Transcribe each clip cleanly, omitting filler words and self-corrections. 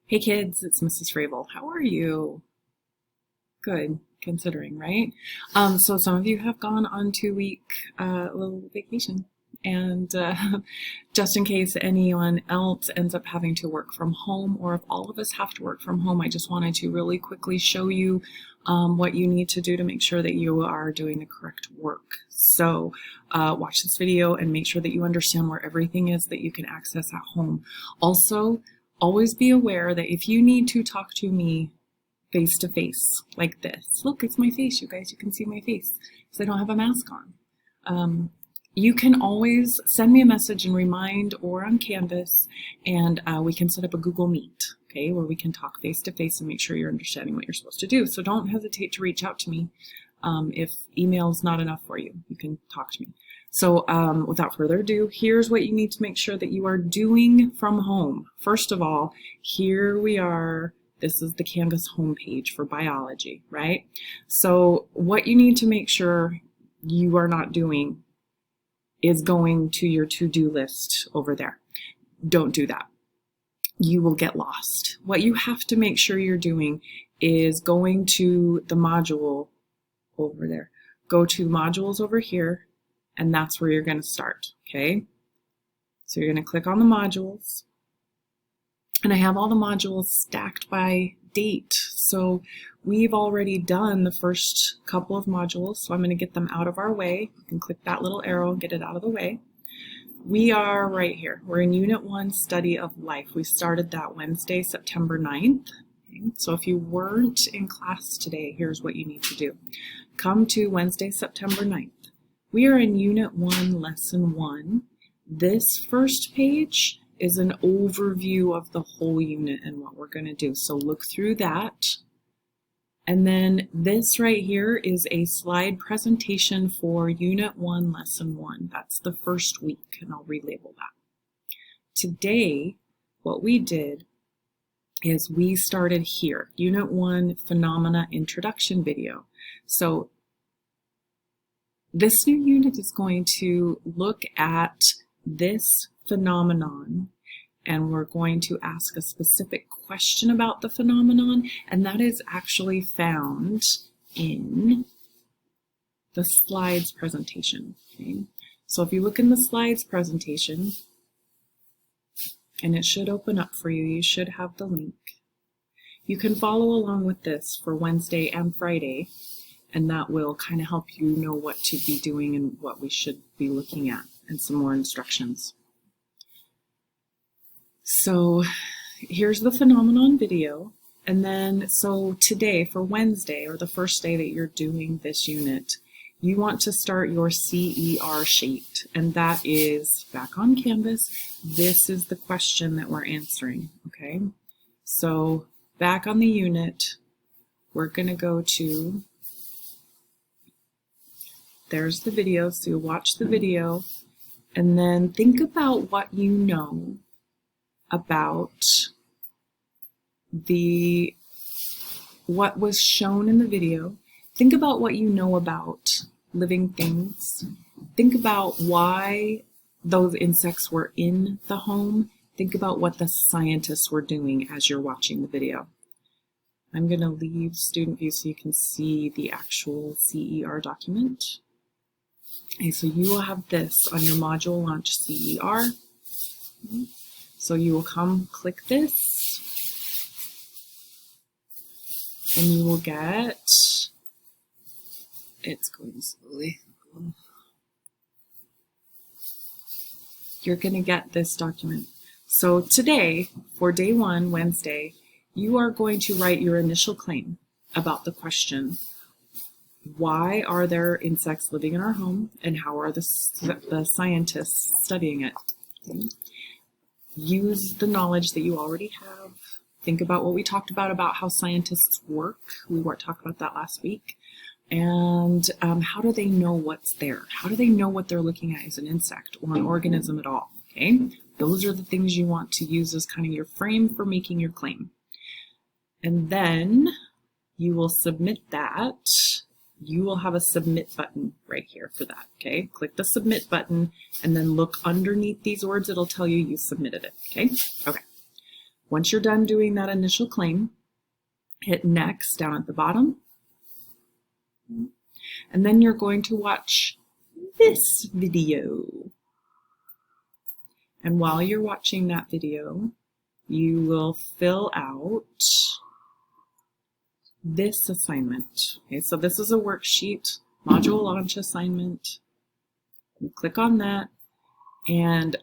Hey kids, it's Mrs. Fravel. How are you? Good, considering, right? So some of you have gone on 2-week little vacation. And just in case anyone else ends up having to work from home, or if all of us have to work from home, I just wanted to really quickly show you what you need to do to make sure that you are doing the correct work. So watch this video and make sure that you understand where everything is that you can access at home. Also, always be aware that if you need to talk to me face to face like this, look, it's my face, you guys, you can see my face because I don't have a mask on. You can always send me a message in Remind or on Canvas, and we can set up a Google Meet, okay, where we can talk face to face and make sure you're understanding what you're supposed to do. So don't hesitate to reach out to me. If email is not enough for you, you can talk to me. So without further ado, here's what you need to make sure that you are doing from home. First of all, here we are. This is the Canvas homepage for biology, right? So what you need to make sure you are not doing is going to your to-do list over there. Don't do that. You will get lost. What you have to make sure you're doing is going to the module over there. Go to modules over here, and that's where you're going to start, okay? So you're going to click on the modules, and I have all the modules stacked by date. So we've already done the first couple of modules, so I'm going to get them out of our way. You can click that little arrow and get it out of the way. We are right here. We're in Unit 1, Study of Life. We started that Wednesday, September 9th. Okay? So if you weren't in class today, here's what you need to do. Come to Wednesday, September 9th. We are in Unit 1, Lesson 1. This first page is an overview of the whole unit and what we're going to do. So look through that. And then this right here is a slide presentation for Unit 1, Lesson 1. That's the first week, and I'll relabel that. Today, what we did is we started here, Unit 1, Phenomena Introduction video. So this new unit is going to look at this phenomenon, and we're going to ask a specific question about the phenomenon, and that is actually found in the slides presentation. Okay? So if you look in the slides presentation, and it should open up for you, you should have the link. You can follow along with this for Wednesday and Friday, and that will kind of help you know what to be doing and what we should be looking at, and some more instructions. So here's the phenomenon video, and then so today for Wednesday, or the first day that you're doing this unit, you want to start your CER sheet, and that is back on Canvas. This is the question that we're answering, okay? So back on the unit, we're going to go to, there's the video, so you watch the video, and then think about what you know about what was shown in the video. Think about what you know about living things. Think about why those insects were in the home. Think about what the scientists were doing as you're watching the video. I'm going to leave student view so you can see the actual CER document. Okay, so you will have this on your module launch CER. So you will come click this, and you will get, it's going slowly, you're going to get this document. So today, for day 1, Wednesday, you are going to write your initial claim about the question, why are there insects living in our home, and how are the scientists studying it? Okay. Use the knowledge that you already have. Think about what we talked about how scientists work. We talked about that last week. And how do they know what's there? How do they know what they're looking at as an insect or an organism at all? Okay, those are the things you want to use as kind of your frame for making your claim. And then you will submit that. You will have a submit button right here for that, okay? Click the submit button and then look underneath these words. It'll tell you you submitted it, okay? Okay. Once you're done doing that initial claim, hit next down at the bottom. And then you're going to watch this video. And while you're watching that video, you will fill out this assignment. Okay, so this is a worksheet, module launch assignment. You click on that, and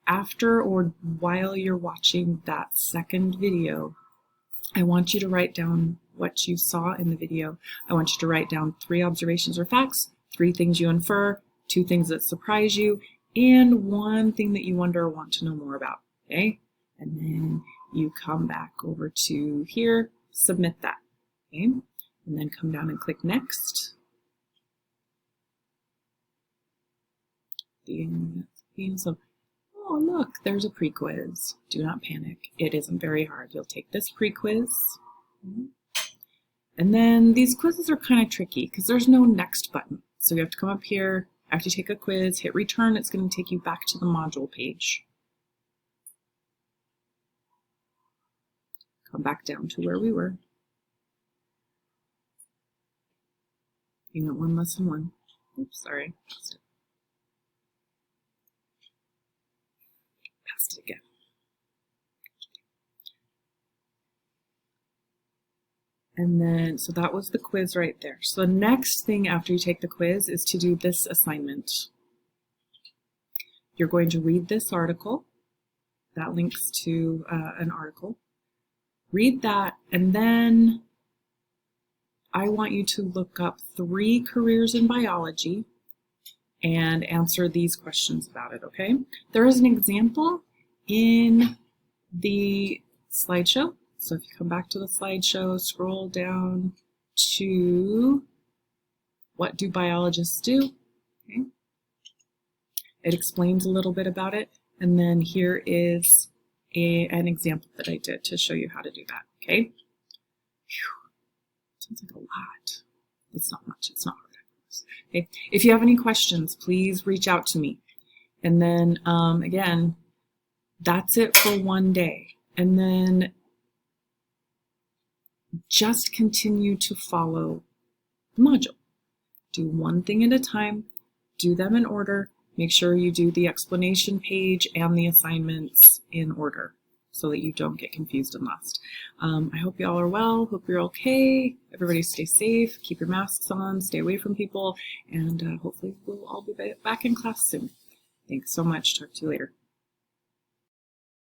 after or while you're watching that second video, I want you to write down what you saw in the video. I want you to write down 3 observations or facts, 3 things you infer, 2 things that surprise you, and 1 thing that you wonder or want to know more about, okay? And then you come back over to here, submit that, okay? And then come down and click next. So, oh look, there's a pre-quiz. Do not panic. It isn't very hard. You'll take this pre-quiz. And then these quizzes are kind of tricky because there's no next button. So you have to come up here, after you take a quiz, hit return. It's going to take you back to the module page. Come back down to where we were. Unit 1, lesson 1. Oops, sorry. Passed it again. And then, so that was the quiz right there. So the next thing after you take the quiz is to do this assignment. You're going to read this article. That links to an article. Read that, and then I want you to look up 3 careers in biology and answer these questions about it, okay? There is an example in the slideshow. So if you come back to the slideshow, scroll down to what do biologists do? Okay. It explains a little bit about it. And then here is an example that I did to show you how to do that, okay? Whew. Sounds like a lot. It's not much, it's not hard. Okay. If you have any questions, please reach out to me. And then again, that's it for one day. And then just continue to follow the module. Do one thing at a time, do them in order. Make sure you do the explanation page and the assignments in order so that you don't get confused and lost. I hope you all are well, hope you're okay. Everybody stay safe, keep your masks on, stay away from people, and hopefully we'll all be back in class soon. Thanks so much. Talk to you later.